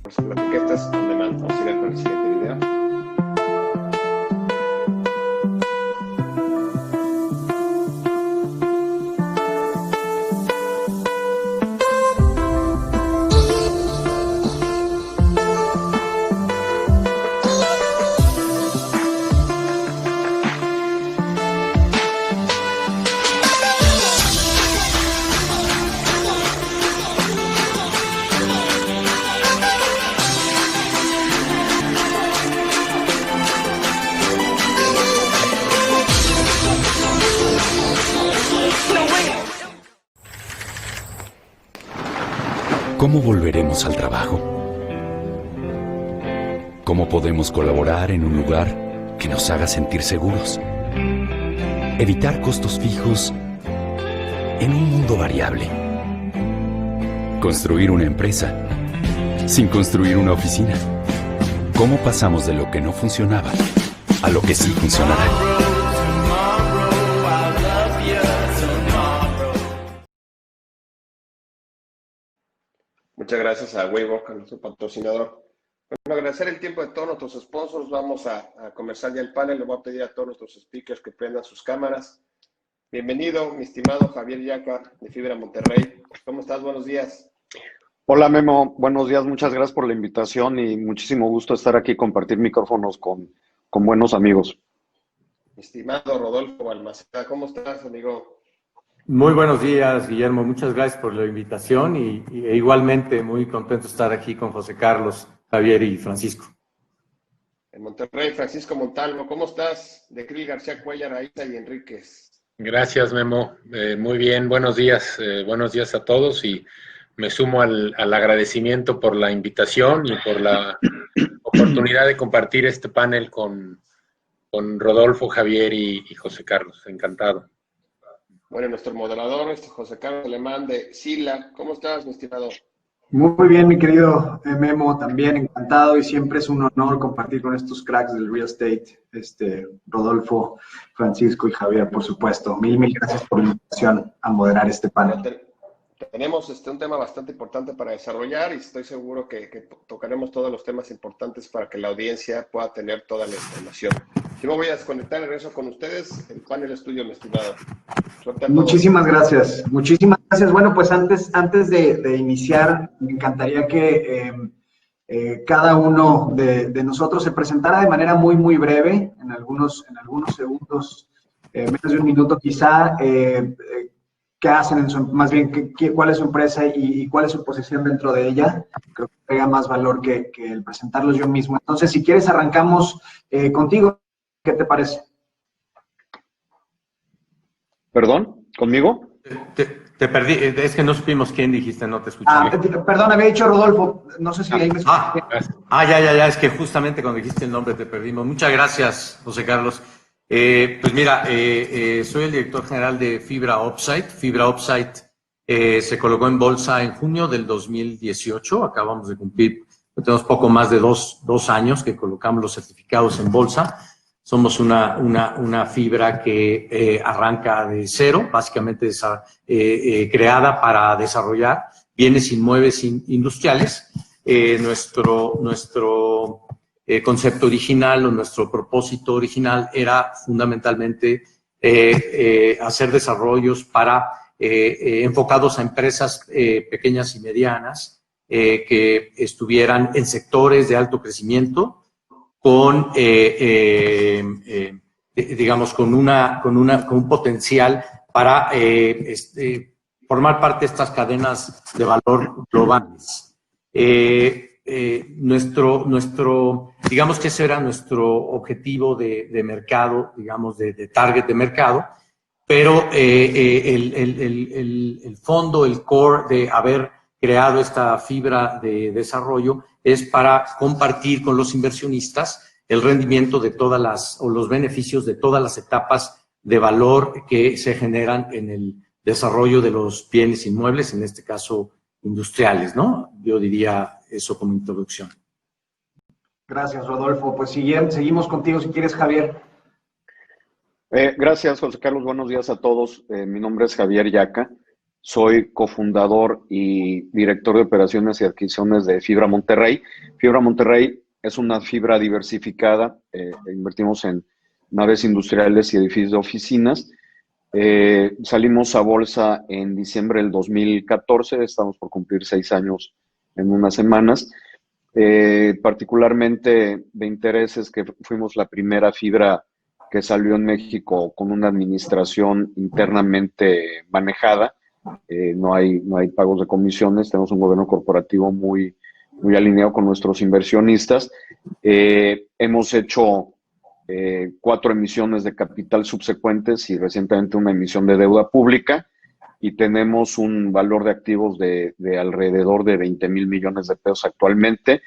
Pues platiqué estas on demand. Vamos a ir con el siguiente video. ¿Cómo volveremos al trabajo? ¿Cómo podemos colaborar en un lugar que nos haga sentir seguros? Evitar costos fijos en un mundo variable. Construir una empresa sin construir una oficina. ¿Cómo pasamos de lo que no funcionaba a lo que sí funcionará? Muchas gracias a Waybook, a nuestro patrocinador. Bueno, agradecer el tiempo de todos nuestros sponsors. Vamos a comenzar ya el panel. Le voy a pedir a todos nuestros speakers que prendan sus cámaras. Bienvenido, mi estimado Javier Yaca, de Fibra Monterrey. ¿Cómo estás? Buenos días. Hola Memo, buenos días, muchas gracias por la invitación y muchísimo gusto estar aquí y compartir micrófonos con buenos amigos. Mi estimado Rodolfo Balmaceda, ¿cómo estás, amigo? Muy buenos días, Guillermo. Muchas gracias por la invitación y igualmente muy contento de estar aquí con José Carlos, Javier y Francisco. En Monterrey, Francisco Montalvo, ¿cómo estás? De Krill García Cuellar, Aiza y Enríquez. Gracias, Memo. Muy bien, buenos días a todos y me sumo al agradecimiento por la invitación y por la oportunidad de compartir este panel con Rodolfo, Javier y José Carlos. Encantado. Bueno, nuestro moderador es José Carlos Alemán de Sila. ¿Cómo estás, mi estimado? Muy bien, mi querido Memo, también encantado y siempre es un honor compartir con estos cracks del real estate, Rodolfo, Francisco y Javier, por supuesto. Mil gracias por la invitación a moderar este panel. Tenemos un tema bastante importante para desarrollar y estoy seguro que tocaremos todos los temas importantes para que la audiencia pueda tener toda la información. Yo me voy a desconectar y regreso con ustedes. El panel es tuyo, mi estimado. Muchísimas gracias. Muchísimas gracias. Bueno, pues antes de iniciar, me encantaría que cada uno de nosotros se presentara de manera muy breve, en algunos segundos, menos de un minuto quizá, qué hacen, más bien cuál es su empresa y cuál es su posición dentro de ella. Creo que pega más valor que el presentarlos yo mismo. Entonces, si quieres, arrancamos contigo. ¿Qué te parece? ¿Perdón? ¿Conmigo? Te perdí, es que no supimos quién dijiste, no te escuché. Perdón, había dicho Rodolfo, no sé si ahí me escuché. Ya, es que justamente cuando dijiste el nombre te perdimos. Muchas gracias, José Carlos. Pues mira, soy el director general de Fibra Upside. Fibra Upside se colocó en bolsa en junio del 2018, acabamos de cumplir, tenemos poco más de dos años que colocamos los certificados en bolsa. Somos una fibra que arranca de cero, básicamente creada para desarrollar bienes inmuebles industriales. Nuestro concepto original o nuestro propósito original era fundamentalmente hacer desarrollos enfocados a empresas pequeñas y medianas que estuvieran en sectores de alto crecimiento, digamos, con un potencial para formar parte de estas cadenas de valor globales. Digamos que ese era nuestro objetivo de mercado, digamos, de target de mercado, pero el fondo, el core de haber creado esta fibra de desarrollo es para compartir con los inversionistas el rendimiento de los beneficios de todas las etapas de valor que se generan en el desarrollo de los bienes inmuebles, en este caso industriales, ¿no? Yo diría eso como introducción. Gracias, Rodolfo. Pues seguimos contigo si quieres, Javier. Gracias, José Carlos. Buenos días a todos. Mi nombre es Javier Yaca. Soy cofundador y director de operaciones y adquisiciones de Fibra Monterrey. Fibra Monterrey es una fibra diversificada. Invertimos en naves industriales y edificios de oficinas. Salimos a bolsa en diciembre del 2014. Estamos por cumplir 6 años en unas semanas. Particularmente de interés es que fuimos la primera fibra que salió en México con una administración internamente manejada. No hay pagos de comisiones, tenemos un gobierno corporativo muy alineado con nuestros inversionistas. Hemos hecho 4 emisiones de capital subsecuentes y recientemente una emisión de deuda pública, y tenemos un valor de activos de alrededor de 20,000 millones de pesos actualmente,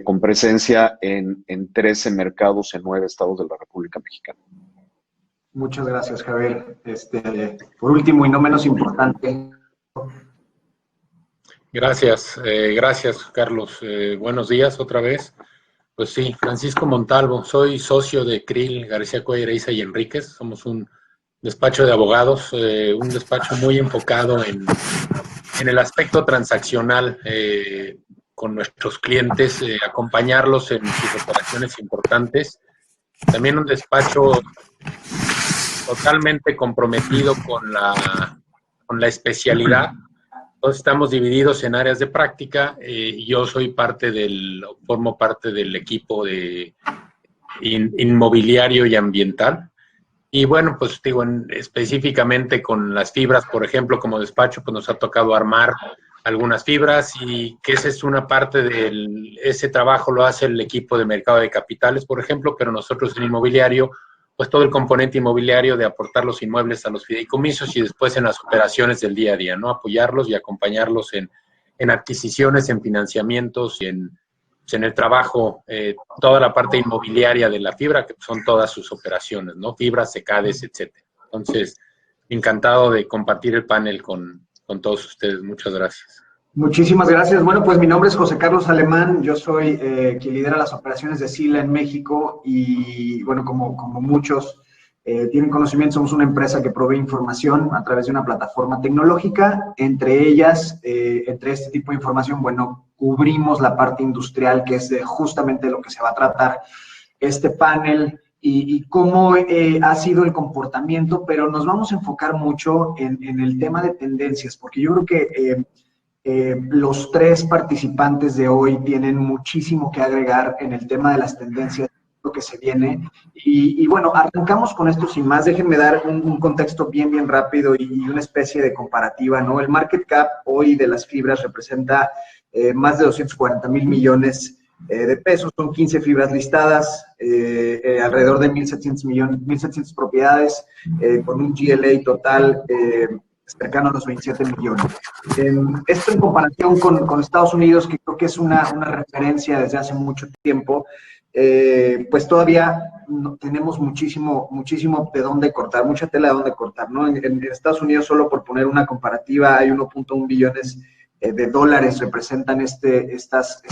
con presencia en 13 mercados en 9 estados de la República Mexicana. Muchas gracias, Javier. Por último y no menos importante. Gracias, gracias, Carlos. Buenos días otra vez. Pues sí, Francisco Montalvo, soy socio de Krill, García Cuellar, Eiza y Enríquez. Somos un despacho de abogados, un despacho muy enfocado en el aspecto transaccional con nuestros clientes, acompañarlos en sus operaciones importantes. También un despacho totalmente comprometido con la especialidad. Entonces estamos divididos en áreas de práctica. Yo formo parte del equipo de inmobiliario y ambiental. Y bueno, pues digo, específicamente con las fibras, por ejemplo, como despacho, pues nos ha tocado armar algunas fibras, y que esa es una parte de ese trabajo lo hace el equipo de mercado de capitales, por ejemplo, pero nosotros en inmobiliario, pues todo el componente inmobiliario de aportar los inmuebles a los fideicomisos y después en las operaciones del día a día, ¿no? Apoyarlos y acompañarlos en adquisiciones, en financiamientos y en el trabajo, toda la parte inmobiliaria de la fibra, que son todas sus operaciones, ¿no? Fibras, secades, etcétera. Entonces, encantado de compartir el panel con todos ustedes. Muchas gracias. Muchísimas gracias. Bueno, pues mi nombre es José Carlos Alemán. Yo soy quien lidera las operaciones de Sila en México y, bueno, como muchos tienen conocimiento, somos una empresa que provee información a través de una plataforma tecnológica. Entre ellas, entre este tipo de información, bueno, cubrimos la parte industrial, que es justamente lo que se va a tratar este panel, y cómo ha sido el comportamiento, pero nos vamos a enfocar mucho en el tema de tendencias, porque yo creo que los 3 participantes de hoy tienen muchísimo que agregar en el tema de las tendencias, lo que se viene. Y bueno, arrancamos con esto sin más. Déjenme dar un contexto bien rápido y una especie de comparativa, ¿no? El market cap hoy de las fibras representa más de 240,000 millones de pesos. Son 15 fibras listadas, alrededor de 1,700 propiedades, con un GLA total cercano a los 27 millones. Esto en comparación con Estados Unidos, que creo que es una referencia desde hace mucho tiempo, pues todavía tenemos muchísimo de dónde cortar, mucha tela de dónde cortar, ¿no? En Estados Unidos, solo por poner una comparativa, hay 1.1 billones de dólares representan estos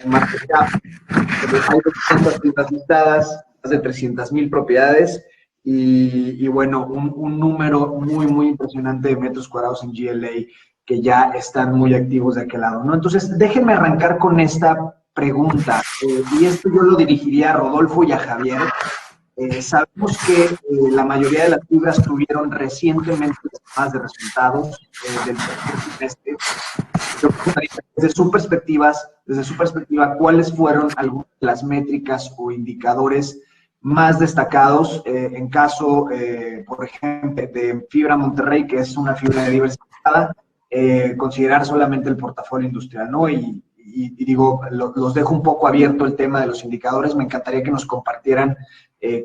market cap. Hay 200 fibras listadas, más de 300,000 propiedades y bueno, un número muy impresionante de metros cuadrados en GLA que ya están muy activos de aquel lado, ¿no? Entonces, déjenme arrancar con esta pregunta, y esto yo lo dirigiría a Rodolfo y a Javier. Sabemos que la mayoría de las fibras tuvieron recientemente más de resultados del tercer trimestre. Yo preguntaría, desde su perspectiva, ¿cuáles fueron algunas de las métricas o indicadores más destacados en caso, por ejemplo, de Fibra Monterrey, que es una fibra diversificada, considerar solamente el portafolio industrial, ¿no? Y digo, los dejo un poco abierto el tema de los indicadores. Me encantaría que nos compartieran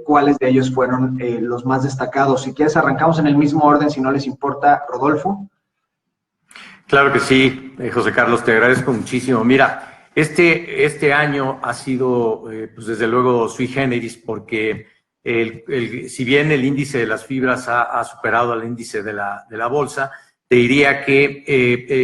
cuáles de ellos fueron los más destacados. Si quieres, arrancamos en el mismo orden, si no les importa. Rodolfo. Claro que sí, José Carlos, te agradezco muchísimo. Mira, este año ha sido, pues desde luego, sui generis, porque si bien el índice de las fibras ha superado al índice de la bolsa, te diría que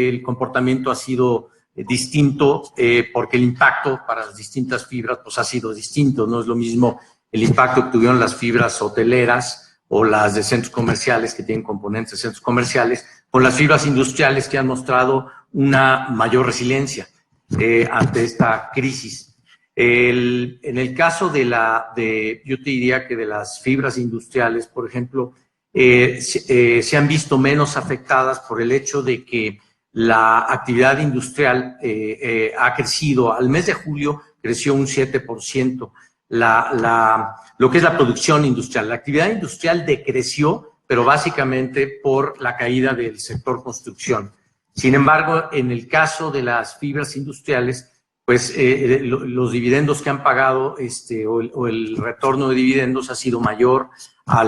el comportamiento ha sido distinto, porque el impacto para las distintas fibras pues ha sido distinto. No es lo mismo el impacto que tuvieron las fibras hoteleras o las de centros comerciales, que tienen componentes de centros comerciales, con las fibras industriales que han mostrado una mayor resiliencia ante esta crisis. En el caso yo te diría que de las fibras industriales, por ejemplo, se han visto menos afectadas por el hecho de que la actividad industrial ha crecido. Al mes de julio creció un 7%. Lo que es la producción industrial. La actividad industrial decreció, pero básicamente por la caída del sector construcción. Sin embargo, en el caso de las fibras industriales, pues los dividendos que han pagado o el retorno de dividendos ha sido mayor a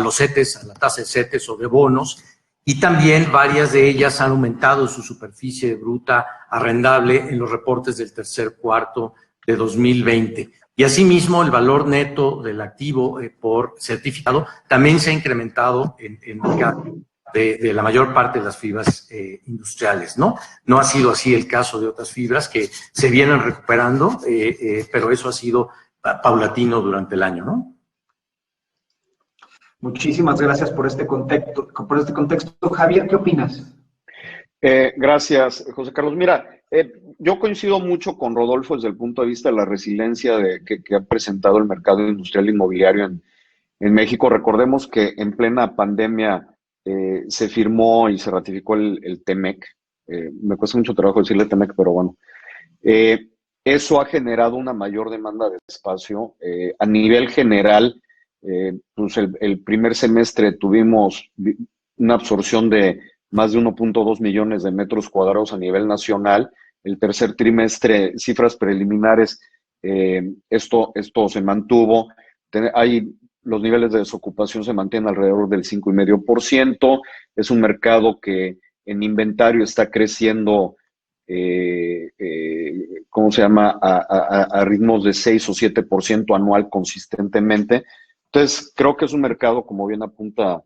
los CETES, a la tasa de CETES o de bonos, y también varias de ellas han aumentado su superficie bruta arrendable en los reportes del tercer cuarto de 2020. Y asimismo, el valor neto del activo por certificado también se ha incrementado en el caso de la mayor parte de las fibras industriales, ¿no? No ha sido así el caso de otras fibras que se vienen recuperando, pero eso ha sido paulatino durante el año, ¿no? Muchísimas gracias por este contexto. Javier, ¿qué opinas? Gracias, José Carlos. Mira, yo coincido mucho con Rodolfo desde el punto de vista de la resiliencia que ha presentado el mercado industrial inmobiliario en México. Recordemos que en plena pandemia se firmó y se ratificó el TEMEC. Me cuesta mucho trabajo decirle TEMEC, pero bueno. Eso ha generado una mayor demanda de espacio. A nivel general, pues el primer semestre tuvimos una absorción de más de 1.2 millones de metros cuadrados a nivel nacional. El tercer trimestre, cifras preliminares, esto se mantuvo. Los niveles de desocupación se mantienen alrededor del 5,5%. Es un mercado que en inventario está creciendo, a ritmos de 6 o 7% anual consistentemente. Entonces, creo que es un mercado, como bien apunta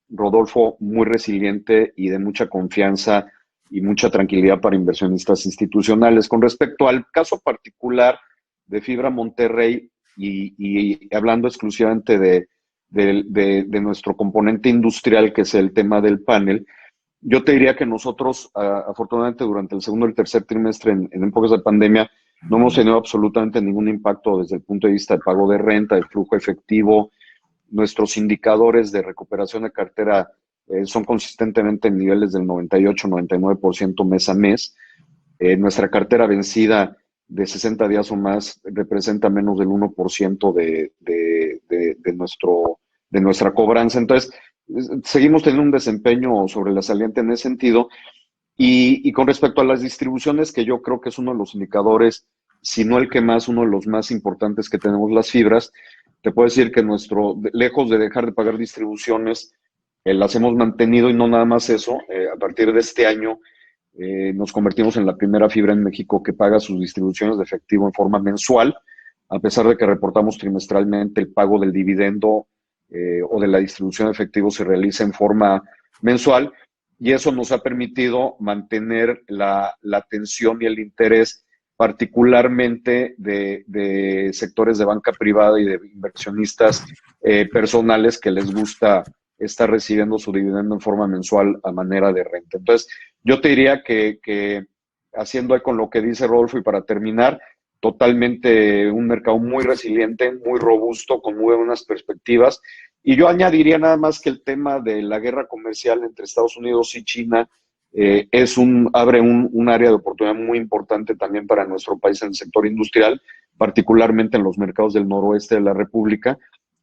Rodolfo, muy resiliente y de mucha confianza y mucha tranquilidad para inversionistas institucionales. Con respecto al caso particular de Fibra Monterrey y hablando exclusivamente de nuestro componente industrial, que es el tema del panel, yo te diría que nosotros, afortunadamente, durante el segundo y el tercer trimestre, en épocas de pandemia, no hemos tenido absolutamente ningún impacto desde el punto de vista de pago de renta, de flujo efectivo. Nuestros indicadores de recuperación de cartera son consistentemente en niveles del 98-99% mes a mes. Nuestra cartera vencida de 60 días o más representa menos del 1% de nuestra cobranza. Entonces, seguimos teniendo un desempeño sobre la saliente en ese sentido. Y con respecto a las distribuciones, que yo creo que es uno de los indicadores, si no el que más, uno de los más importantes que tenemos las fibras, te puedo decir que lejos de dejar de pagar distribuciones, las hemos mantenido, y no nada más eso. A partir de este año nos convertimos en la primera fibra en México que paga sus distribuciones de efectivo en forma mensual, a pesar de que reportamos trimestralmente el pago del dividendo o de la distribución de efectivo se realiza en forma mensual, y eso nos ha permitido mantener la atención y el interés, particularmente de sectores de banca privada y de inversionistas personales que les gusta estar recibiendo su dividendo en forma mensual a manera de renta. Entonces, yo te diría que haciendo ahí con lo que dice Rodolfo, y para terminar, totalmente un mercado muy resiliente, muy robusto, con muy buenas perspectivas. Y yo añadiría nada más que el tema de la guerra comercial entre Estados Unidos y China abre un área de oportunidad muy importante también para nuestro país en el sector industrial, particularmente en los mercados del noroeste de la República.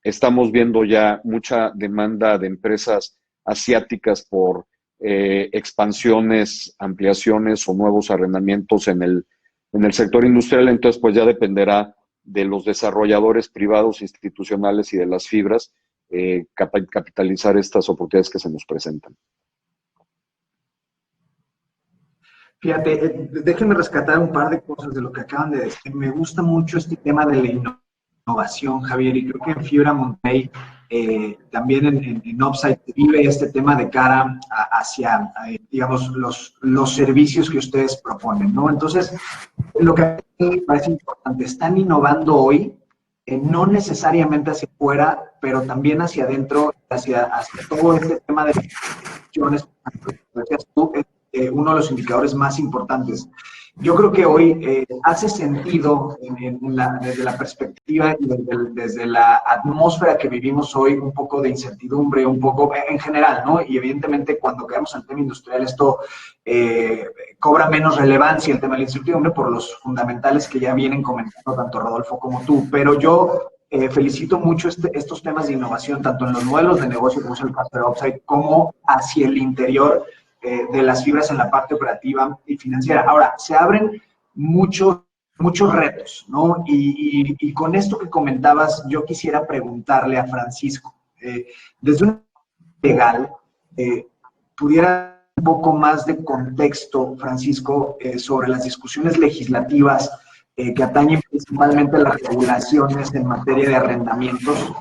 Estamos viendo ya mucha demanda de empresas asiáticas por expansiones, ampliaciones o nuevos arrendamientos en el sector industrial. Entonces, pues ya dependerá de los desarrolladores privados, institucionales y de las fibras capitalizar estas oportunidades que se nos presentan. Fíjate, déjenme rescatar un par de cosas de lo que acaban de decir. Me gusta mucho este tema de la innovación, Javier, y creo que en Fibra Monterrey, también en Upside, vive este tema de cara hacia, digamos, los servicios que ustedes proponen, ¿no? Entonces, lo que a mí me parece importante, están innovando hoy no necesariamente hacia afuera, pero también hacia adentro, hacia todo este tema de inversiones, como decías tú, es uno de los indicadores más importantes. Yo creo que hoy hace sentido desde la perspectiva y desde la atmósfera que vivimos hoy, un poco de incertidumbre, un poco en general, ¿no? Y evidentemente cuando caemos en el tema industrial esto cobra menos relevancia, el tema de la incertidumbre, por los fundamentales que ya vienen comentando tanto Rodolfo como tú. Pero yo felicito mucho estos temas de innovación, tanto en los modelos de negocio, como es el caso de Upside, como hacia el interior de las fibras en la parte operativa y financiera. Ahora, se abren muchos retos, ¿no? Y con esto que comentabas, yo quisiera preguntarle a Francisco, desde un legal, pudiera un poco más de contexto, Francisco, sobre las discusiones legislativas que atañen principalmente las regulaciones en materia de arrendamientos.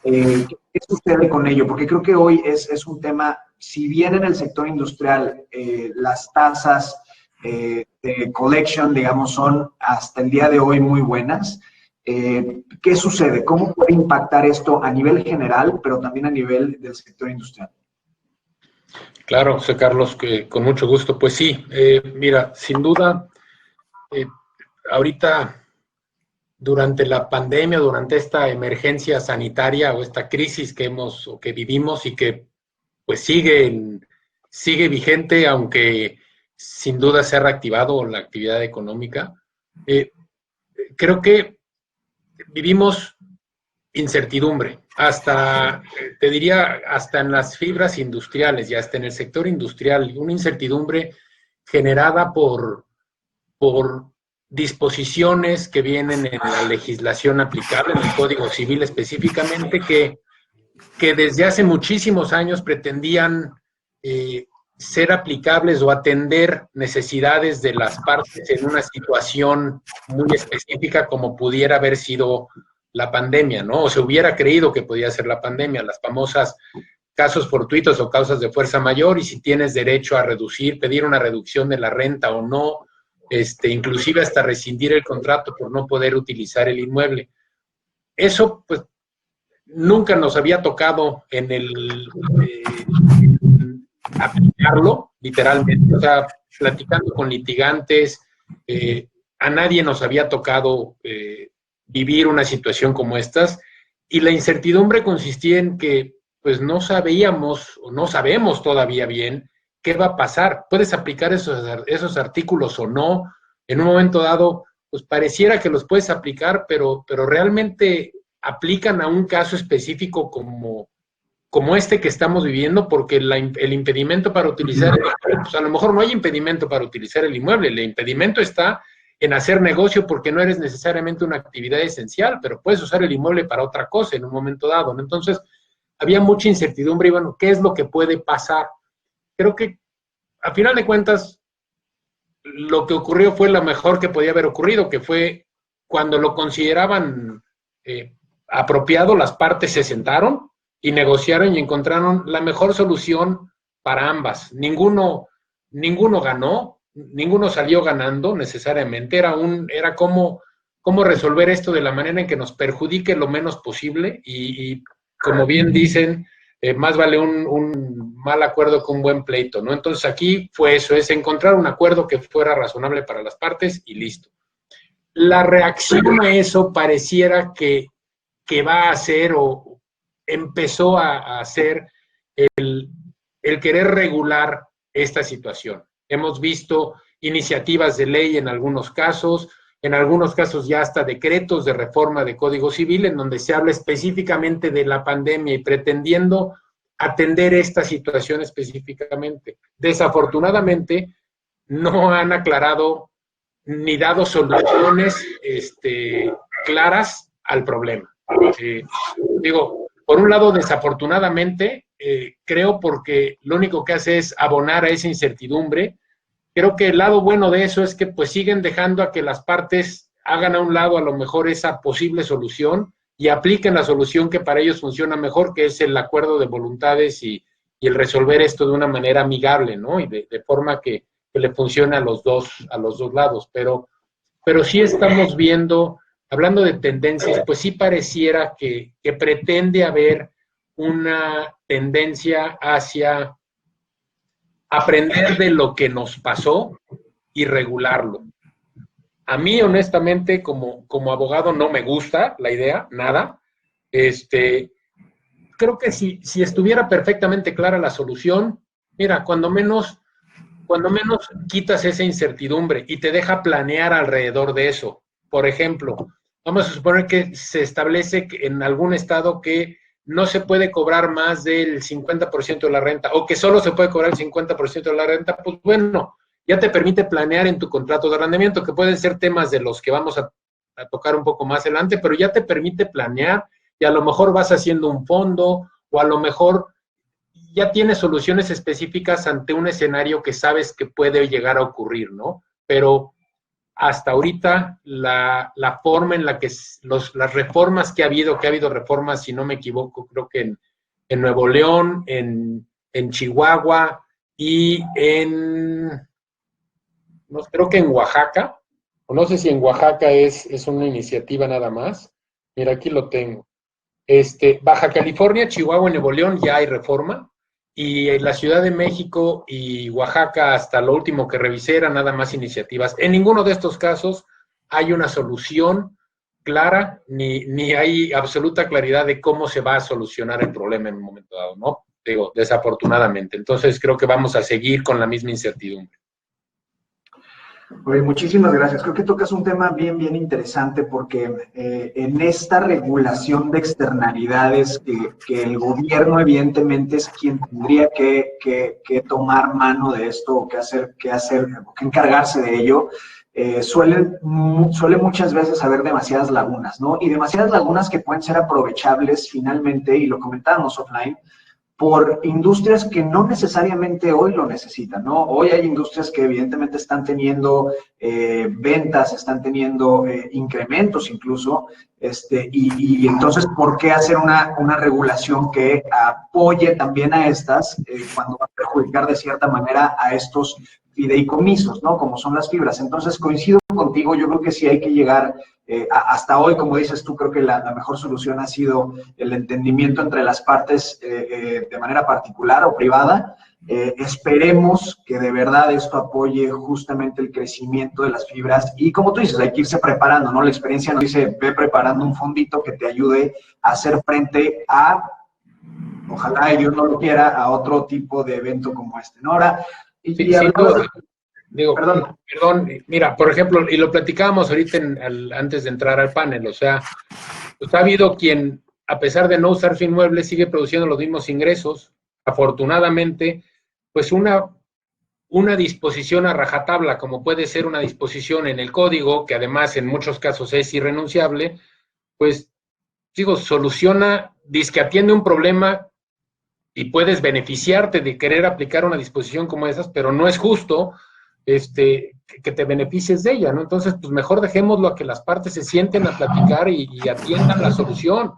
¿Qué sucede con ello? Porque creo que hoy es un tema, si bien en el sector industrial las tasas de collection, digamos, son hasta el día de hoy muy buenas, ¿qué sucede? ¿Cómo puede impactar esto a nivel general, pero también a nivel del sector industrial? Claro, José Carlos, que con mucho gusto. Pues sí, mira, sin duda, ahorita durante la pandemia, durante esta emergencia sanitaria o esta crisis que vivimos y que pues sigue vigente, aunque sin duda se ha reactivado la actividad económica, creo que vivimos incertidumbre, te diría, hasta en las fibras industriales y hasta en el sector industrial, una incertidumbre generada por disposiciones que vienen en la legislación aplicable, en el Código Civil específicamente, que desde hace muchísimos años pretendían ser aplicables o atender necesidades de las partes en una situación muy específica como pudiera haber sido la pandemia, ¿no? O se hubiera creído que podía ser la pandemia, las famosas casos fortuitos o causas de fuerza mayor, y si tienes derecho a pedir una reducción de la renta o no, inclusive hasta rescindir el contrato por no poder utilizar el inmueble. Eso, pues, nunca nos había tocado aplicarlo, literalmente. O sea, platicando con litigantes, a nadie nos había tocado vivir una situación como estas, y la incertidumbre consistía en que, pues, no sabíamos o no sabemos todavía bien qué va a pasar. ¿Puedes aplicar esos artículos o no? En un momento dado, pues pareciera que los puedes aplicar, pero realmente aplican a un caso específico como este que estamos viviendo, porque el impedimento para utilizar el inmueble, pues a lo mejor no hay impedimento para utilizar el inmueble, el impedimento está en hacer negocio porque no eres necesariamente una actividad esencial, pero puedes usar el inmueble para otra cosa en un momento dado, ¿no? Entonces, había mucha incertidumbre y bueno, ¿qué es lo que puede pasar? Creo que, a final de cuentas, lo que ocurrió fue lo mejor que podía haber ocurrido, que fue cuando lo consideraban apropiado, las partes se sentaron y negociaron y encontraron la mejor solución para ambas. Ninguno ganó, ninguno salió ganando necesariamente. Era cómo resolver esto de la manera en que nos perjudique lo menos posible y como bien dicen, más vale un mal acuerdo que un buen pleito, ¿no? Entonces aquí fue eso, es encontrar un acuerdo que fuera razonable para las partes y listo. La reacción a eso pareciera que va a ser o empezó a hacer el querer regular esta situación. Hemos visto iniciativas de ley en algunos casos ya hasta decretos de reforma de Código Civil, en donde se habla específicamente de la pandemia y pretendiendo atender esta situación específicamente. Desafortunadamente, no han aclarado ni dado soluciones claras al problema. Por un lado, desafortunadamente, creo porque lo único que hace es abonar a esa incertidumbre. Creo que el lado bueno de eso es que pues siguen dejando a que las partes hagan a un lado a lo mejor esa posible solución y apliquen la solución que para ellos funciona mejor, que es el acuerdo de voluntades y el resolver esto de una manera amigable, ¿no? Y de forma que le funcione a los dos lados. Pero sí estamos viendo hablando de tendencias, pues sí pareciera que pretende haber una tendencia hacia aprender de lo que nos pasó y regularlo. A mí, honestamente, como abogado, no me gusta la idea, nada. Creo que si estuviera perfectamente clara la solución, mira, cuando menos quitas esa incertidumbre y te deja planear alrededor de eso. Por ejemplo, vamos a suponer que se establece en algún estado que no se puede cobrar más del 50% de la renta, o que solo se puede cobrar el 50% de la renta, pues bueno, ya te permite planear en tu contrato de arrendamiento, que pueden ser temas de los que vamos a tocar un poco más adelante, pero ya te permite planear y a lo mejor vas haciendo un fondo, o a lo mejor ya tienes soluciones específicas ante un escenario que sabes que puede llegar a ocurrir, ¿no? Pero hasta ahorita la forma en la que las reformas que ha habido reformas, si no me equivoco, creo que en Nuevo León, en Chihuahua y creo que en Oaxaca, o no sé si en Oaxaca es una iniciativa nada más. Mira, aquí lo tengo. Baja California, Chihuahua y Nuevo León ya hay reforma, y en la Ciudad de México y Oaxaca, hasta lo último que revisé, eran nada más iniciativas. En ninguno de estos casos hay una solución clara, ni hay absoluta claridad de cómo se va a solucionar el problema en un momento dado, ¿no? Digo, desafortunadamente. Entonces creo que vamos a seguir con la misma incertidumbre. Oye, muchísimas gracias. Creo que tocas un tema bien interesante, porque en esta regulación de externalidades que el gobierno evidentemente es quien tendría que tomar mano de esto, o que encargarse de ello, suele muchas veces haber demasiadas lagunas, ¿no? Y demasiadas lagunas que pueden ser aprovechables finalmente, y lo comentábamos offline, por industrias que no necesariamente hoy lo necesitan, ¿no? Hoy hay industrias que evidentemente están teniendo ventas, están teniendo incrementos incluso, y entonces, ¿por qué hacer una regulación que apoye también a estas cuando va a perjudicar de cierta manera a estos fideicomisos, ¿no? Como son las fibras. Entonces, coincido contigo, yo creo que sí hay que llegar, hasta hoy, como dices tú, creo que la mejor solución ha sido el entendimiento entre las partes de manera particular o privada. Esperemos que de verdad esto apoye justamente el crecimiento de las fibras, y como tú dices, hay que irse preparando, ¿no? La experiencia nos dice, ve preparando un fondito que te ayude a hacer frente a, ojalá y Dios no lo quiera, a otro tipo de evento como este, ¿no? Ahora, perdón, mira, por ejemplo, y lo platicábamos ahorita antes de entrar al panel, o sea, pues ha habido quien, a pesar de no usar su inmueble, sigue produciendo los mismos ingresos. Afortunadamente, pues una disposición a rajatabla, como puede ser una disposición en el código, que además en muchos casos es irrenunciable, pues, digo, soluciona, dizque atiende un problema, y puedes beneficiarte de querer aplicar una disposición como esas, pero no es justo que te beneficies de ella, ¿no? Entonces, pues mejor dejémoslo a que las partes se sienten a platicar y atiendan la solución,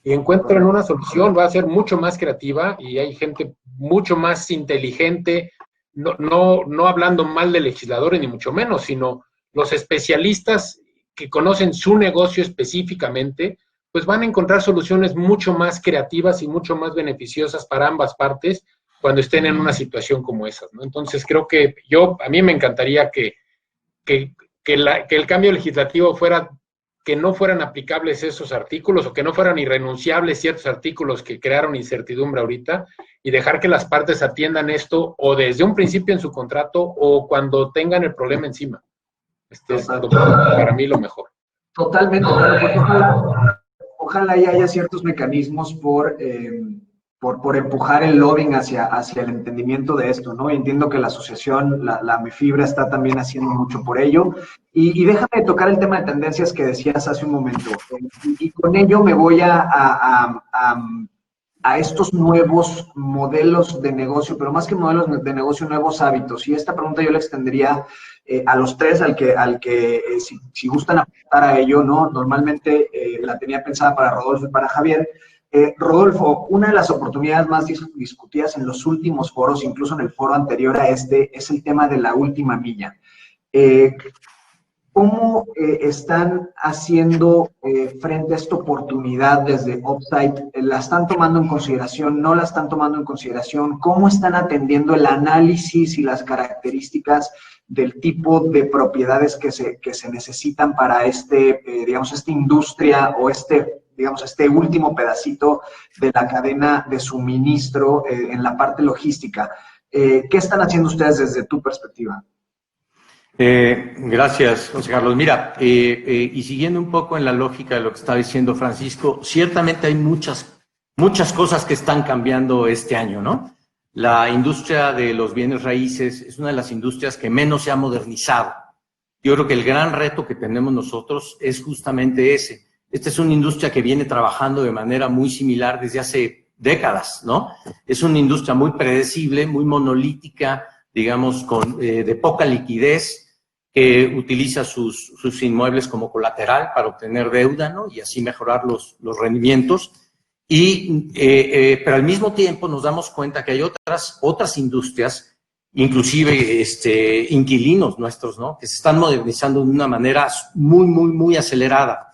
y encuentren una solución. Va a ser mucho más creativa, y hay gente mucho más inteligente, no hablando mal de legisladores, ni mucho menos, sino los especialistas que conocen su negocio específicamente, pues van a encontrar soluciones mucho más creativas y mucho más beneficiosas para ambas partes cuando estén en una situación como esas, ¿no? Entonces creo que a mí me encantaría que el cambio legislativo fuera que no fueran aplicables esos artículos, o que no fueran irrenunciables ciertos artículos que crearon incertidumbre ahorita, y dejar que las partes atiendan esto o desde un principio en su contrato o cuando tengan el problema encima. Es para mí lo mejor. Totalmente, bueno, pues ojalá y haya ciertos mecanismos por empujar el lobbying hacia el entendimiento de esto, ¿no? Y entiendo que la asociación, la MeFibra, está también haciendo mucho por ello. Y déjame tocar el tema de tendencias que decías hace un momento. Y con ello me voy a estos nuevos modelos de negocio, pero más que modelos de negocio, nuevos hábitos. Y esta pregunta yo la extendería a los tres, al que si gustan aportar a ello, ¿no? Normalmente la tenía pensada para Rodolfo y para Javier. Rodolfo, una de las oportunidades más discutidas en los últimos foros, incluso en el foro anterior a este, es el tema de la última milla. ¿Cómo están haciendo frente a esta oportunidad desde Upside? ¿La están tomando en consideración? ¿No la están tomando en consideración? ¿Cómo están atendiendo el análisis y las características del tipo de propiedades que se necesitan para digamos, esta industria o digamos, este último pedacito de la cadena de suministro en la parte logística? ¿Qué están haciendo ustedes desde tu perspectiva? Gracias, José Carlos. Mira, y siguiendo un poco en la lógica de lo que está diciendo Francisco, ciertamente hay muchas cosas que están cambiando este año, ¿no? La industria de los bienes raíces es una de las industrias que menos se ha modernizado. Yo creo que el gran reto que tenemos nosotros es justamente ese. Esta es una industria que viene trabajando de manera muy similar desde hace décadas, ¿no? Es una industria muy predecible, muy monolítica, digamos, de poca liquidez, que utiliza sus inmuebles como colateral para obtener deuda, ¿no? Y así mejorar los rendimientos. Pero al mismo tiempo nos damos cuenta que hay otras industrias, inclusive inquilinos nuestros, ¿no? Que se están modernizando de una manera muy acelerada.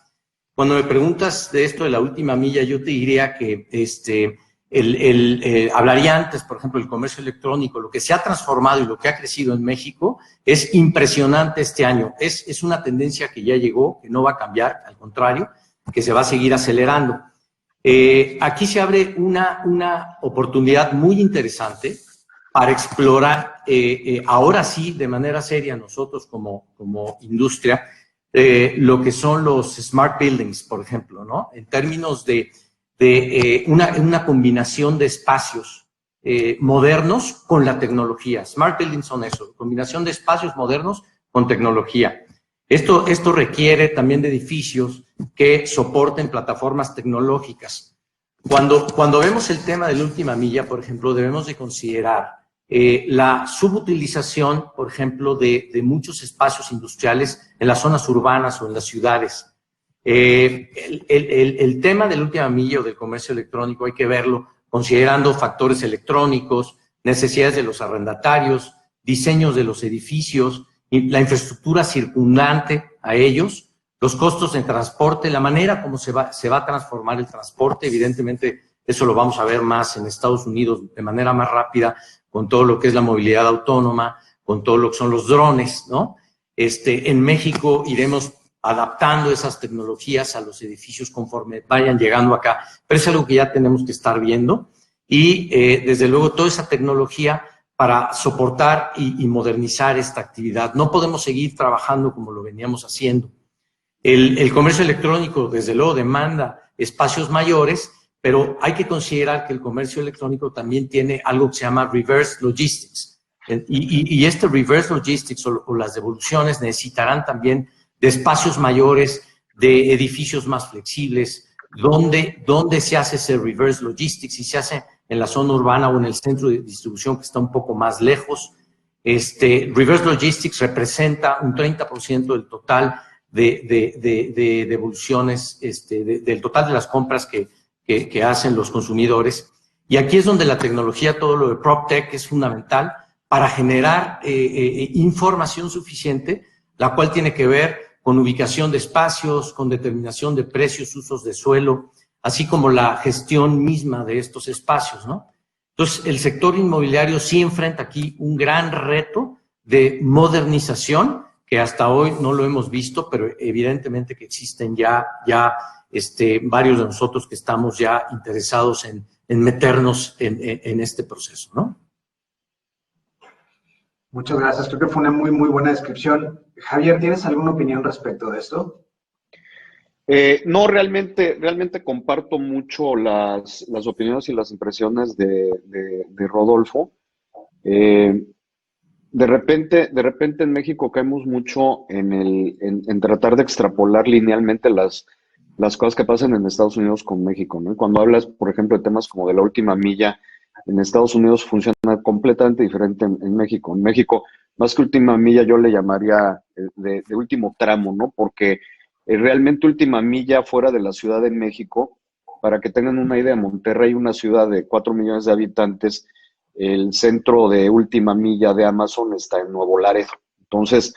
Cuando me preguntas de esto de la última milla, yo te diría que hablaría antes, por ejemplo, del comercio electrónico. Lo que se ha transformado y lo que ha crecido en México es impresionante este año. Es una tendencia que ya llegó, que no va a cambiar, al contrario, que se va a seguir acelerando. Aquí se abre una oportunidad muy interesante para explorar, ahora sí, de manera seria, nosotros como industria, lo que son los smart buildings, por ejemplo, ¿no? En términos de una combinación de espacios modernos con la tecnología. Smart buildings son eso, combinación de espacios modernos con tecnología. Esto requiere también de edificios que soporten plataformas tecnológicas. Cuando vemos el tema de la última milla, por ejemplo, debemos de considerar la subutilización, por ejemplo, de muchos espacios industriales en las zonas urbanas o en las ciudades. El tema de la última milla o del comercio electrónico hay que verlo considerando factores electrónicos, necesidades de los arrendatarios, diseños de los edificios, la infraestructura circundante a ellos, los costos de transporte, la manera como se va a transformar el transporte. Evidentemente, eso lo vamos a ver más en Estados Unidos de manera más rápida, con todo lo que es la movilidad autónoma, con todo lo que son los drones, ¿no? En México iremos adaptando esas tecnologías a los edificios conforme vayan llegando acá, pero es algo que ya tenemos que estar viendo y desde luego toda esa tecnología para soportar y modernizar esta actividad. No podemos seguir trabajando como lo veníamos haciendo. El comercio electrónico desde luego demanda espacios mayores, pero hay que considerar que el comercio electrónico también tiene algo que se llama reverse logistics. Y este reverse logistics o las devoluciones necesitarán también de espacios mayores, de edificios más flexibles, donde se hace ese reverse logistics, si se hace en la zona urbana o en el centro de distribución que está un poco más lejos. Reverse logistics representa un 30% del total de devoluciones, del total de las compras que hacen los consumidores. Y aquí es donde la tecnología, todo lo de PropTech es fundamental para generar información suficiente, la cual tiene que ver con ubicación de espacios, con determinación de precios, usos de suelo, así como la gestión misma de estos espacios, ¿no? Entonces, el sector inmobiliario sí enfrenta aquí un gran reto de modernización, que hasta hoy no lo hemos visto, pero evidentemente que existen ya varios de nosotros que estamos ya interesados en meternos en este proceso, ¿no? Muchas gracias. Creo que fue una muy buena descripción. Javier, ¿tienes alguna opinión respecto de esto? No, realmente comparto mucho las opiniones y las impresiones de Rodolfo. De repente en México caemos mucho en tratar de extrapolar linealmente las cosas que pasan en Estados Unidos con México, ¿no? Cuando hablas, por ejemplo, de temas como de la última milla, en Estados Unidos funciona completamente diferente en México. En México, más que última milla, yo le llamaría de último tramo, ¿no? Porque realmente última milla fuera de la Ciudad de México, para que tengan una idea, Monterrey, una ciudad de 4 millones de habitantes, el centro de última milla de Amazon está en Nuevo Laredo. Entonces,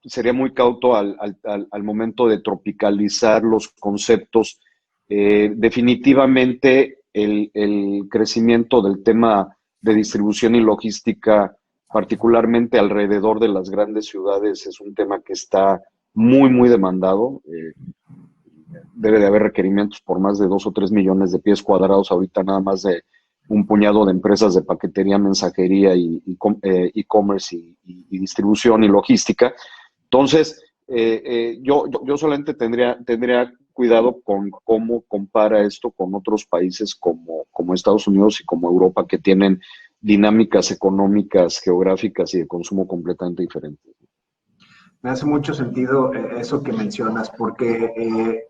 Sería muy cauto al momento de tropicalizar los conceptos. Definitivamente el crecimiento del tema de distribución y logística, particularmente alrededor de las grandes ciudades, es un tema que está muy, muy demandado. Debe de haber requerimientos por más de 2 o 3 millones de pies cuadrados ahorita, nada más de un puñado de empresas de paquetería, mensajería y e-commerce y distribución y logística. Entonces, yo solamente tendría cuidado con cómo compara esto con otros países como Estados Unidos y como Europa, que tienen dinámicas económicas, geográficas y de consumo completamente diferentes. Me hace mucho sentido eso que mencionas, porque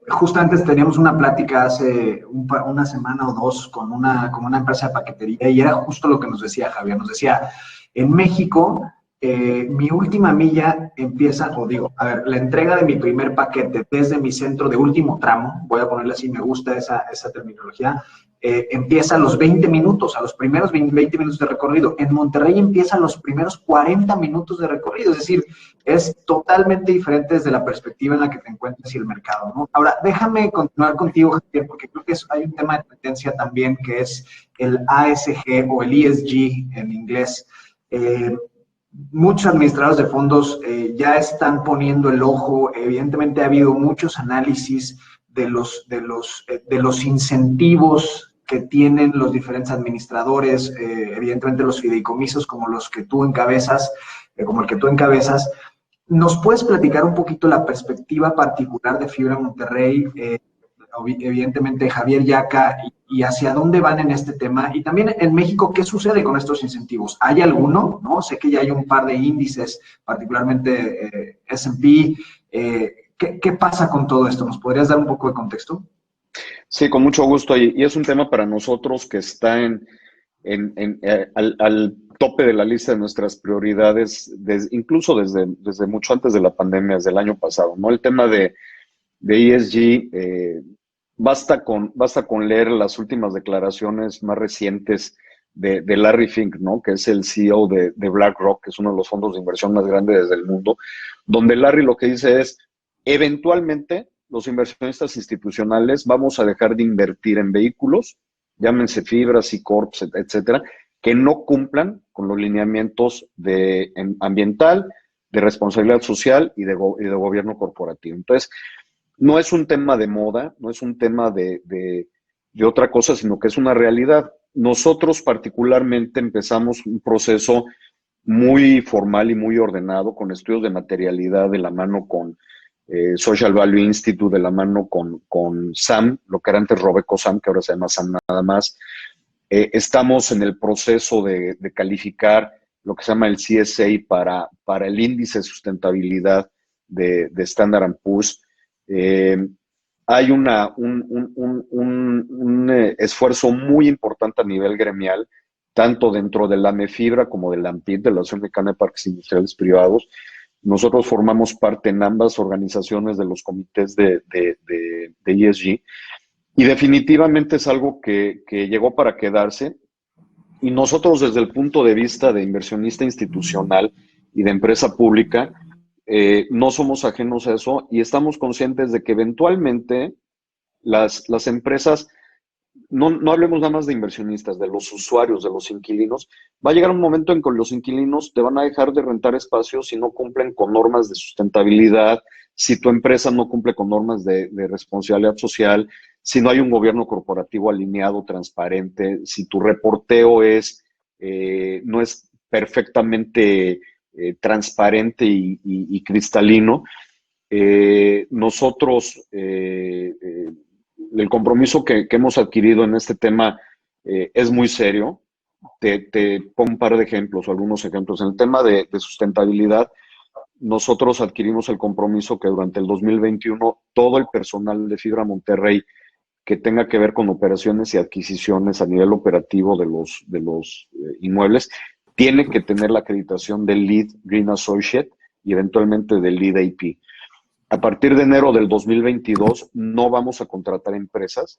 justo antes teníamos una plática hace una semana o dos con una empresa de paquetería, y era justo lo que nos decía Javier. Nos decía, en México, mi última milla empieza, a ver, la entrega de mi primer paquete desde mi centro de último tramo, voy a ponerle así, me gusta esa terminología, empieza a los 20 minutos, a los primeros 20 minutos de recorrido. En Monterrey empieza a los primeros 40 minutos de recorrido, es decir, es totalmente diferente desde la perspectiva en la que te encuentres y el mercado, ¿no? Ahora, déjame continuar contigo, Javier, porque creo que hay un tema de tendencia también, que es el ASG o el ESG en inglés. Muchos administradores de fondos ya están poniendo el ojo. Evidentemente ha habido muchos análisis de los incentivos que tienen los diferentes administradores, evidentemente los fideicomisos como los que tú encabezas, como el que tú encabezas. ¿Nos puedes platicar un poquito la perspectiva particular de Fibra Monterrey, evidentemente Javier Yaca, y hacia dónde van en este tema? Y también en México, ¿qué sucede con estos incentivos? ¿Hay alguno? ¿No? Sé que ya hay un par de índices, particularmente S&P. ¿Qué pasa con todo esto? ¿Nos podrías dar un poco de contexto? Sí, con mucho gusto. Y es un tema para nosotros que está al tope de la lista de nuestras prioridades, incluso desde mucho antes de la pandemia, desde el año pasado, ¿no? El tema de ESG, basta con leer las últimas declaraciones más recientes de Larry Fink, ¿no? Que es el CEO de BlackRock, que es uno de los fondos de inversión más grandes del mundo, donde Larry lo que dice es, eventualmente los inversionistas institucionales vamos a dejar de invertir en vehículos, llámense fibras, C-Corps, etcétera, que no cumplan con los lineamientos ambiental, de responsabilidad social y de gobierno corporativo. Entonces, no es un tema de moda, no es un tema de otra cosa, sino que es una realidad. Nosotros particularmente empezamos un proceso muy formal y muy ordenado, con estudios de materialidad de la mano con Social Value Institute, de la mano con SAM, lo que era antes Robeco SAM, que ahora se llama SAM nada más. Estamos en el proceso de calificar lo que se llama el CSA para el índice de sustentabilidad de Standard & Poor's. Hay un esfuerzo muy importante a nivel gremial, tanto dentro de la AMEFibra como de la AMPID, de la Asociación Mexicana de Parques Industriales Privados. Nosotros formamos parte en ambas organizaciones de los comités de ESG, y definitivamente es algo que llegó para quedarse, y nosotros desde el punto de vista de inversionista institucional y de empresa pública, no somos ajenos a eso, y estamos conscientes de que eventualmente las empresas, no hablemos nada más de inversionistas, de los usuarios, de los inquilinos, va a llegar un momento en que los inquilinos te van a dejar de rentar espacios si no cumplen con normas de sustentabilidad, si tu empresa no cumple con normas de responsabilidad social, si no hay un gobierno corporativo alineado, transparente, si tu reporteo no es perfectamente transparente y cristalino. Nosotros, el compromiso que hemos adquirido en este tema es muy serio. Te pongo un par de ejemplos, o algunos ejemplos. En el tema de sustentabilidad, nosotros adquirimos el compromiso que durante el 2021 todo el personal de Fibra Monterrey que tenga que ver con operaciones y adquisiciones a nivel operativo de los inmuebles tiene que tener la acreditación del LEED Green Associate y eventualmente del LEED AP. A partir de enero del 2022 no vamos a contratar empresas,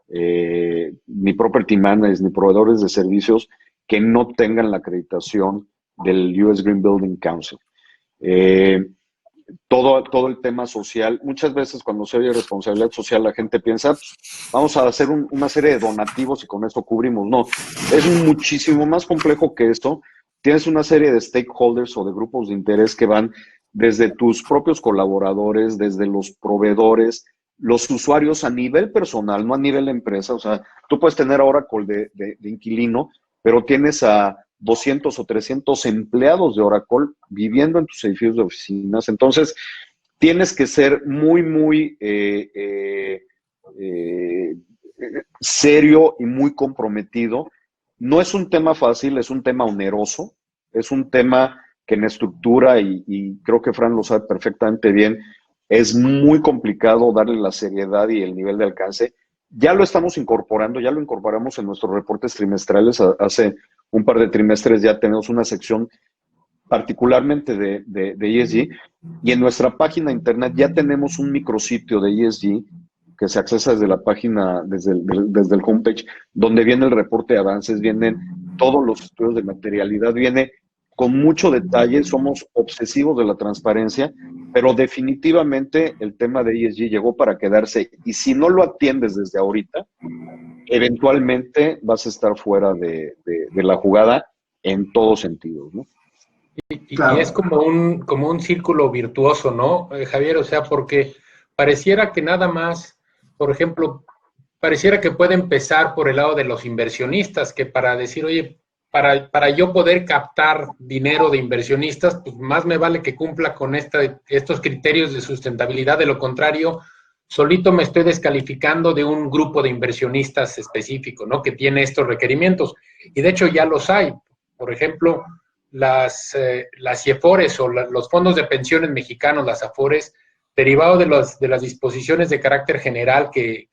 ni property managers, ni proveedores de servicios que no tengan la acreditación del US Green Building Council. Todo el tema social, muchas veces cuando se oye responsabilidad social, la gente piensa, vamos a hacer una serie de donativos y con esto cubrimos. No, es muchísimo más complejo que esto. Tienes una serie de stakeholders o de grupos de interés que van desde tus propios colaboradores, desde los proveedores, los usuarios a nivel personal, no a nivel empresa. O sea, tú puedes tener a Oracle de inquilino, pero tienes a 200 o 300 empleados de Oracle viviendo en tus edificios de oficinas. Entonces, tienes que ser muy serio y muy comprometido. No es un tema fácil, es un tema oneroso, es un tema que en estructura, y creo que Fran lo sabe perfectamente bien, es muy complicado darle la seriedad y el nivel de alcance. Ya lo estamos incorporando, ya lo incorporamos en nuestros reportes trimestrales. Hace un par de trimestres ya tenemos una sección particularmente de ESG, y en nuestra página internet ya tenemos un micrositio de ESG que se accesa desde la página, desde el homepage, donde viene el reporte de avances, vienen todos los estudios de materialidad, viene con mucho detalle. Somos obsesivos de la transparencia, pero definitivamente el tema de ESG llegó para quedarse, y si no lo atiendes desde ahorita, eventualmente vas a estar fuera de la jugada en todos sentidos, ¿no? Claro. Y es como un círculo virtuoso, ¿no, Javier? O sea, porque pareciera que nada más, por ejemplo, pareciera que puede empezar por el lado de los inversionistas, que para decir, oye, para yo poder captar dinero de inversionistas, pues más me vale que cumpla con estos criterios de sustentabilidad. De lo contrario, solito me estoy descalificando de un grupo de inversionistas específico, ¿no? Que tiene estos requerimientos. Y de hecho ya los hay. Por ejemplo, las IEFORES o los fondos de pensiones mexicanos, las AFORES, derivado de las disposiciones de carácter general que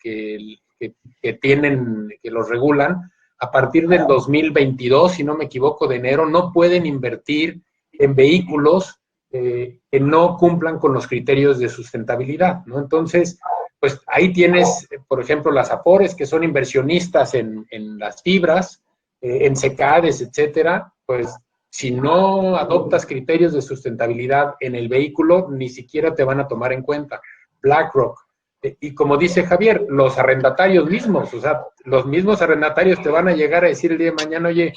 tienen, que los regulan, a partir del 2022, si no me equivoco, de enero, no pueden invertir en vehículos que no cumplan con los criterios de sustentabilidad, ¿no? Entonces, pues ahí tienes, por ejemplo, las AFORES, que son inversionistas en las fibras, en CECADES, etcétera. Pues si no adoptas criterios de sustentabilidad en el vehículo, ni siquiera te van a tomar en cuenta. BlackRock. Y como dice Javier, los arrendatarios mismos, o sea, los mismos arrendatarios te van a llegar a decir el día de mañana, oye,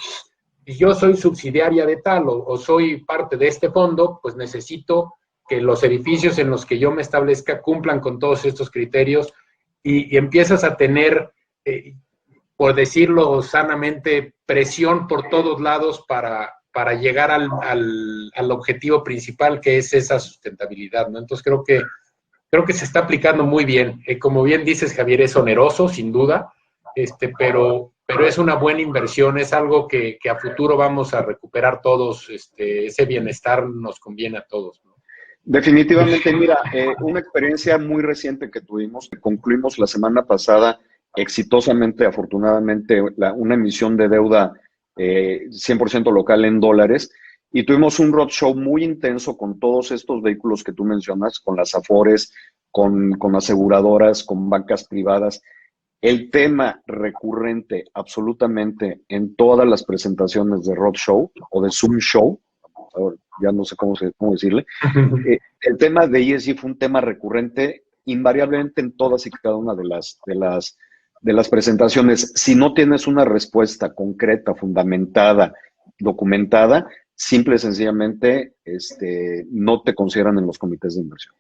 yo soy subsidiaria de tal o soy parte de este fondo, pues necesito que los edificios en los que yo me establezca cumplan con todos estos criterios, y empiezas a tener, por decirlo sanamente, presión por todos lados para llegar al objetivo principal, que es esa sustentabilidad, ¿no? Entonces creo que se está aplicando muy bien. Como bien dices, Javier, es oneroso, sin duda, pero es una buena inversión, es algo que a futuro vamos a recuperar todos. Ese bienestar nos conviene a todos, ¿no? Definitivamente, mira, una experiencia muy reciente que tuvimos, que concluimos la semana pasada exitosamente, afortunadamente, una emisión de deuda 100% local en dólares, y tuvimos un roadshow muy intenso con todos estos vehículos que tú mencionas, con las AFORES, con aseguradoras, con bancas privadas. El tema recurrente absolutamente en todas las presentaciones de roadshow o de Zoom Show, ya no sé cómo decirle, el tema de ESG fue un tema recurrente invariablemente en todas y cada una de las presentaciones. Si no tienes una respuesta concreta, fundamentada, documentada, simple y sencillamente no te consideran en los comités de inversión.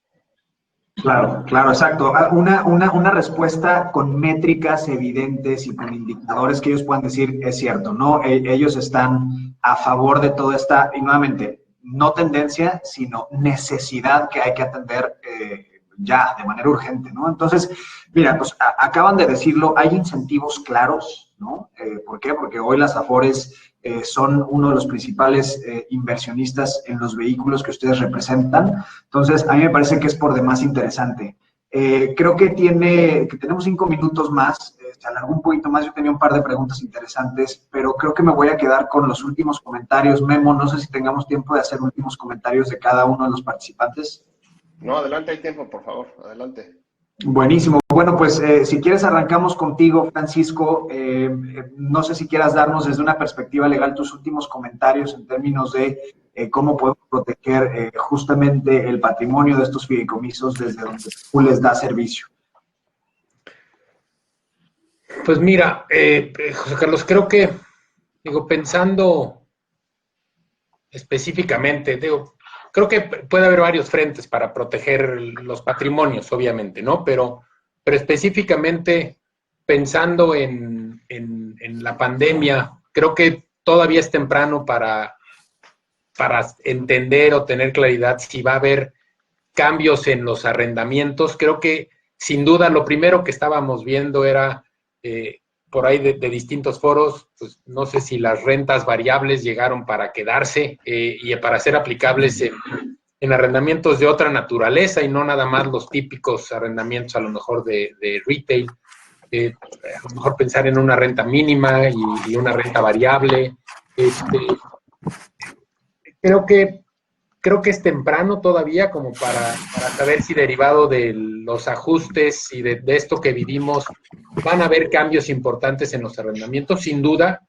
Claro, claro, exacto. Una respuesta con métricas evidentes y con indicadores que ellos puedan decir es cierto, ¿no? Ellos están a favor de toda esta, y nuevamente, no tendencia, sino necesidad que hay que atender ya, de manera urgente, ¿no? Entonces, mira, pues acaban de decirlo, hay incentivos claros, ¿no? ¿Por qué? Porque hoy las AFORES son uno de los principales inversionistas en los vehículos que ustedes representan. Entonces, a mí me parece que es por demás interesante. Creo que tenemos 5 minutos más, se alargó un poquito más. Yo tenía un par de preguntas interesantes, pero creo que me voy a quedar con los últimos comentarios. Memo, no sé si tengamos tiempo de hacer últimos comentarios de cada uno de los participantes. No, adelante, hay tiempo, por favor, adelante. Buenísimo. Bueno, pues si quieres arrancamos contigo, Francisco. No sé si quieras darnos desde una perspectiva legal tus últimos comentarios en términos de cómo podemos proteger justamente el patrimonio de estos fideicomisos desde donde tú les das servicio. Pues mira, José Carlos, creo que, pensando específicamente, creo que puede haber varios frentes para proteger los patrimonios, obviamente, ¿no? Pero específicamente pensando en la pandemia, creo que todavía es temprano para entender o tener claridad si va a haber cambios en los arrendamientos. Creo que, sin duda, lo primero que estábamos viendo era, por ahí de distintos foros, pues no sé si las rentas variables llegaron para quedarse y para ser aplicables en arrendamientos de otra naturaleza y no nada más los típicos arrendamientos a lo mejor de retail. A lo mejor pensar en una renta mínima y una renta variable. Creo que es temprano todavía como para saber si derivado de los ajustes y de esto que vivimos van a haber cambios importantes en los arrendamientos. Sin duda,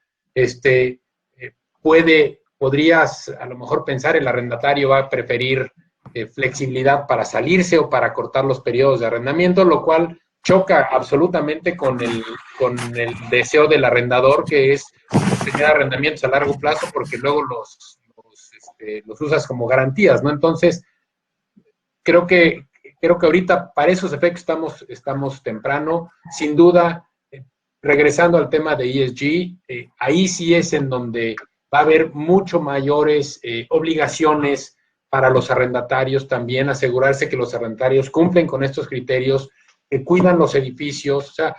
podrías a lo mejor pensar el arrendatario va a preferir flexibilidad para salirse o para cortar los periodos de arrendamiento, lo cual choca absolutamente con el deseo del arrendador, que es tener arrendamientos a largo plazo, porque luego los usas como garantías, ¿no? Entonces, creo que ahorita para esos efectos estamos temprano. Sin duda, regresando al tema de ESG, ahí sí es en donde va a haber mucho mayores obligaciones para los arrendatarios también, asegurarse que los arrendatarios cumplen con estos criterios, que cuidan los edificios, o sea,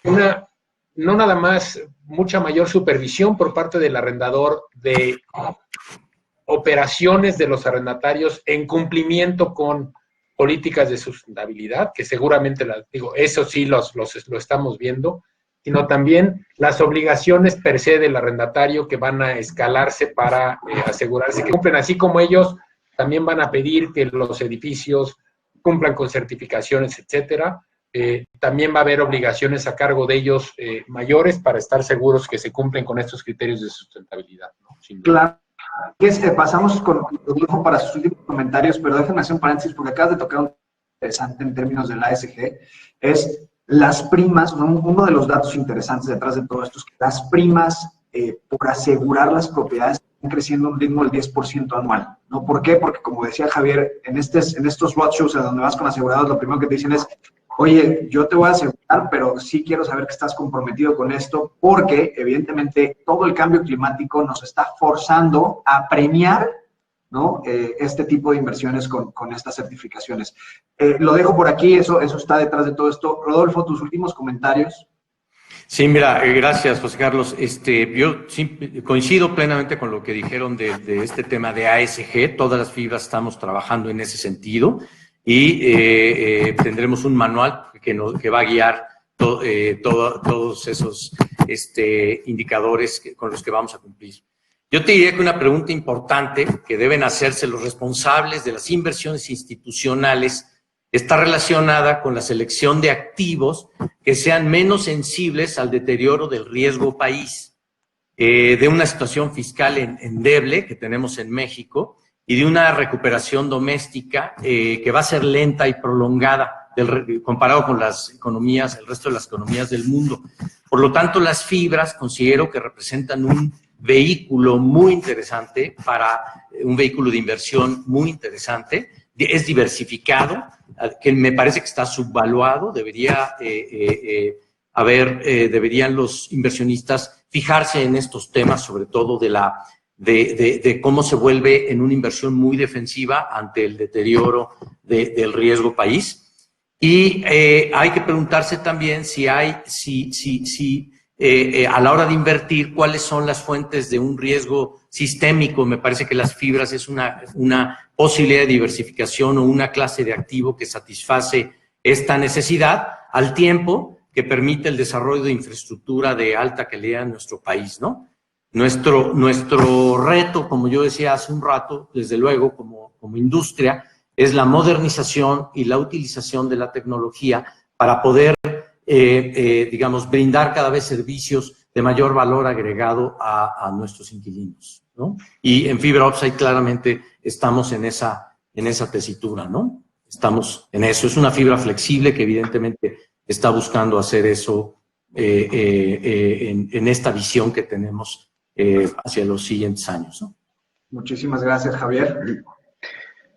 no nada más mucha mayor supervisión por parte del arrendador de operaciones de los arrendatarios en cumplimiento con políticas de sustentabilidad, que seguramente, eso sí lo estamos viendo, sino también las obligaciones per se del arrendatario que van a escalarse para asegurarse que cumplen, así como ellos también van a pedir que los edificios cumplan con certificaciones, etcétera. También va a haber obligaciones a cargo de ellos mayores para estar seguros que se cumplen con estos criterios de sustentabilidad, ¿no? Claro. Pasamos con Rodolfo para sus últimos comentarios, pero déjenme hacer un paréntesis porque acabas de tocar un tema interesante en términos del ASG, es las primas. Uno de los datos interesantes detrás de todo esto es que las primas por asegurar las propiedades están creciendo a un ritmo del 10% anual, ¿no? ¿Por qué? Porque, como decía Javier, en estos roadshows a donde vas con asegurados, lo primero que te dicen es, oye, yo te voy a asegurar, pero sí quiero saber que estás comprometido con esto, porque evidentemente todo el cambio climático nos está forzando a premiar, ¿no? Este tipo de inversiones con estas certificaciones. Lo dejo por aquí, eso está detrás de todo esto. Rodolfo, tus últimos comentarios. Sí, mira, gracias, José Carlos. Yo sí, coincido plenamente con lo que dijeron de este tema de ASG. Todas las fibras estamos trabajando en ese sentido y tendremos un manual que va a guiar todos esos indicadores con los que vamos a cumplir. Yo te diría que una pregunta importante que deben hacerse los responsables de las inversiones institucionales está relacionada con la selección de activos que sean menos sensibles al deterioro del riesgo país, de una situación fiscal endeble que tenemos en México y de una recuperación doméstica que va a ser lenta y prolongada comparado con las economías, el resto de las economías del mundo. Por lo tanto, las fibras considero que representan un vehículo muy interesante un vehículo de inversión muy interesante. Es diversificado, que me parece que está subvaluado. Deberían los inversionistas fijarse en estos temas, sobre todo de cómo se vuelve en una inversión muy defensiva ante el deterioro del riesgo país. Y hay que preguntarse también a la hora de invertir, cuáles son las fuentes de un riesgo sistémico. Me parece que las fibras es una posibilidad de diversificación o una clase de activo que satisface esta necesidad al tiempo que permite el desarrollo de infraestructura de alta calidad en nuestro país, ¿no? Nuestro reto, como yo decía hace un rato, desde luego como industria, es la modernización y la utilización de la tecnología para poder, digamos, brindar cada vez servicios de mayor valor agregado a nuestros inquilinos, ¿no? Y en Fibra Upside claramente estamos en esa tesitura, ¿no? Estamos en eso. Es una fibra flexible que evidentemente está buscando hacer eso en esta visión que tenemos hacia los siguientes años, ¿no? Muchísimas gracias, Javier.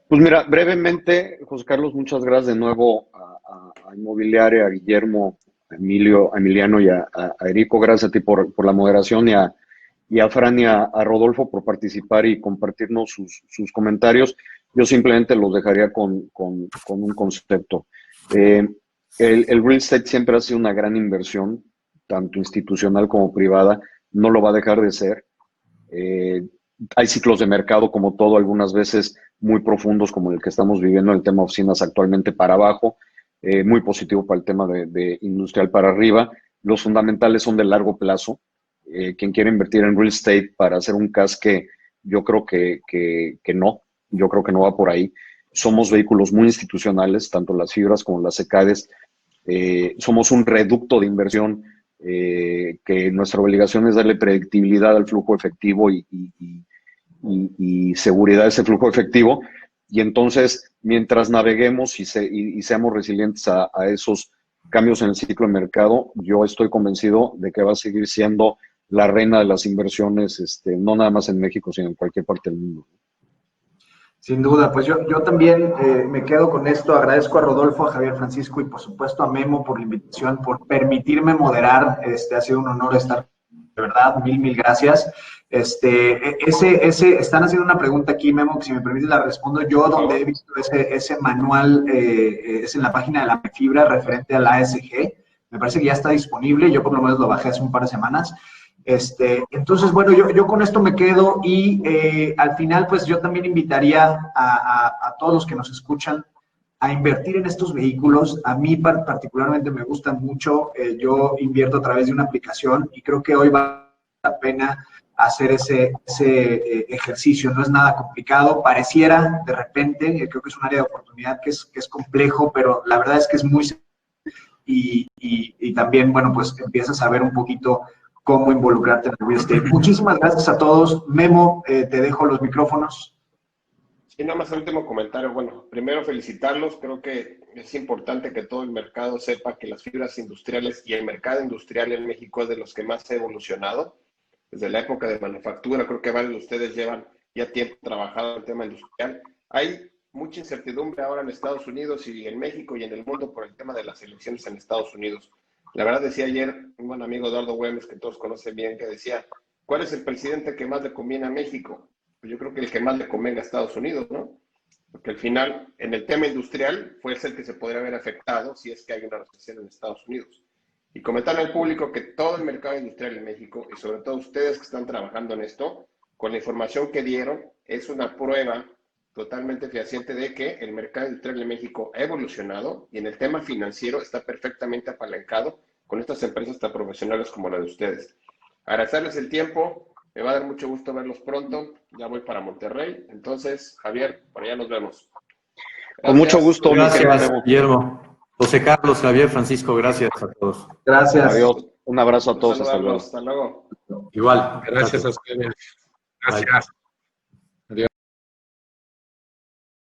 Pues mira, brevemente, José Carlos, muchas gracias de nuevo a Inmobiliaria, a Guillermo, a Emiliano y a Erico. Gracias a ti por la moderación y a Fran y a Rodolfo por participar y compartirnos sus comentarios. Yo simplemente los dejaría con un concepto. El real estate siempre ha sido una gran inversión, tanto institucional como privada. No lo va a dejar de ser. Hay ciclos de mercado, como todo, algunas veces muy profundos, como el que estamos viviendo en el tema oficinas actualmente para abajo, muy positivo para el tema de industrial para arriba. Los fundamentales son de largo plazo. Quien quiere invertir en real estate para hacer un casque, yo creo que no. Yo creo que no va por ahí. Somos vehículos muy institucionales, tanto las fibras como las ECADES. Somos un reducto de inversión que nuestra obligación es darle predictibilidad al flujo efectivo y seguridad a ese flujo efectivo. Y entonces, mientras naveguemos y seamos resilientes a esos cambios en el ciclo de mercado, yo estoy convencido de que va a seguir siendo la reina de las inversiones, no nada más en México, sino en cualquier parte del mundo. Sin duda, pues yo también me quedo con esto. Agradezco a Rodolfo, a Javier Francisco y por supuesto a Memo por la invitación, por permitirme moderar. Ha sido un honor estar, de verdad, mil gracias. Están haciendo una pregunta aquí, Memo, que si me permite la respondo yo, donde he visto ese manual, es en la página de la Fibra referente al ASG. Me parece que ya está disponible, yo por lo menos lo bajé hace un par de semanas. Entonces, bueno, yo con esto me quedo y al final, pues yo también invitaría a todos los que nos escuchan a invertir en estos vehículos. A mí particularmente me gustan mucho. Yo invierto a través de una aplicación y creo que hoy vale la pena hacer ese ejercicio. No es nada complicado. Pareciera de repente, creo que es un área de oportunidad que es complejo, pero la verdad es que es muy sencillo y también, bueno, pues empiezas a ver un poquito cómo involucrarte en el real estate. Muchísimas gracias a todos. Memo, te dejo los micrófonos. Sí, nada más el último comentario. Bueno, primero felicitarlos. Creo que es importante que todo el mercado sepa que las fibras industriales y el mercado industrial en México es de los que más ha evolucionado. Desde la época de manufactura, creo que varios de ustedes llevan ya tiempo trabajando en el tema industrial. Hay mucha incertidumbre ahora en Estados Unidos y en México y en el mundo por el tema de las elecciones en Estados Unidos. La verdad, decía ayer un buen amigo, Eduardo Güemes, que todos conocen bien, que decía, ¿cuál es el presidente que más le conviene a México? Pues yo creo que el que más le convenga a Estados Unidos, ¿no? Porque al final, en el tema industrial, fue el que se podría haber afectado si es que hay una recesión en Estados Unidos. Y comentarle al público que todo el mercado industrial en México, y sobre todo ustedes que están trabajando en esto, con la información que dieron, es una prueba totalmente fehaciente de que el mercado industrial en México ha evolucionado y en el tema financiero está perfectamente apalancado con estas empresas tan profesionales como la de ustedes. Agradecerles el tiempo, me va a dar mucho gusto verlos pronto, ya voy para Monterrey, entonces, Javier, por allá nos vemos. Gracias. Con mucho gusto. Gracias, Guillermo. José Carlos, Javier, Francisco, gracias a todos. Gracias. Adiós. Un abrazo a todos. Hasta luego. Igual. Gracias a ustedes. Gracias.